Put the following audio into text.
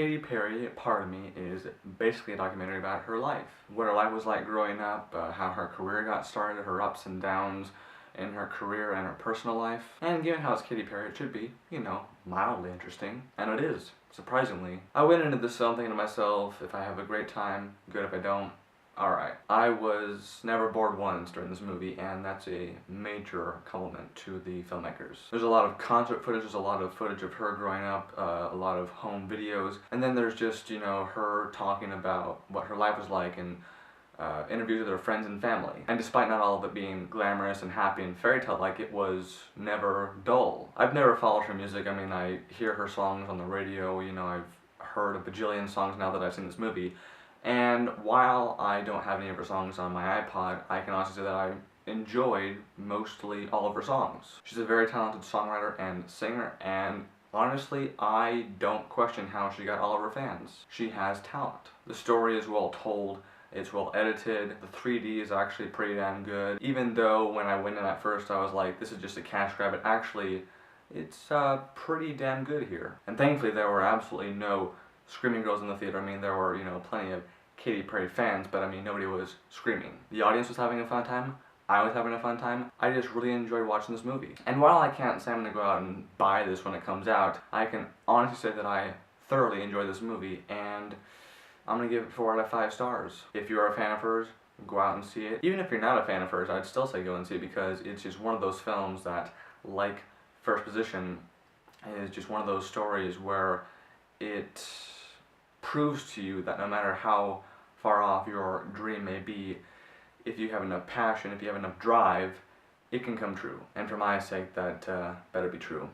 Katy Perry, part of me, is basically a documentary about her life. What her life was like growing up, how her career got started, her ups and downs in her career and her personal life. And given how it's Katy Perry, it should be, you know, mildly interesting. And it is, surprisingly. I went into this film thinking to myself, if I have a great time, good. If I don't, alright. I was never bored once during this movie, and that's a major compliment to the filmmakers. There's a lot of concert footage, there's a lot of footage of her growing up, a lot of home videos, and then there's just, you know, her talking about what her life was like and interviews with her friends and family. And despite not all of it being glamorous and happy and fairy tale-like, it was never dull. I've never followed her music. I mean, I hear her songs on the radio, you know, I've heard a bajillion songs now that I've seen this movie. And while I don't have any of her songs on my iPod, I can honestly say that I enjoyed mostly all of her songs. She's a very talented songwriter and singer, and honestly, I don't question how she got all of her fans. She has talent. The story is well told, it's well edited, the 3D is actually pretty damn good. Even though when I went in at first I was like, this is just a cash grab, it actually, it's pretty damn good here. And thankfully there were absolutely no screaming girls in the theater. I mean, there were, you know, plenty of Katy Perry fans, but I mean, nobody was screaming. The audience was having a fun time. I was having a fun time. I just really enjoyed watching this movie. And while I can't say I'm gonna go out and buy this when it comes out, I can honestly say that I thoroughly enjoyed this movie, and I'm gonna give it 4 out of 5 stars. If you're a fan of hers, go out and see it. Even if you're not a fan of hers, I'd still say go and see it, because it's just one of those films that, like First Position, is just one of those stories where it proves to you that no matter how far off your dream may be, if you have enough passion, if you have enough drive, it can come true. And for my sake, that better be true.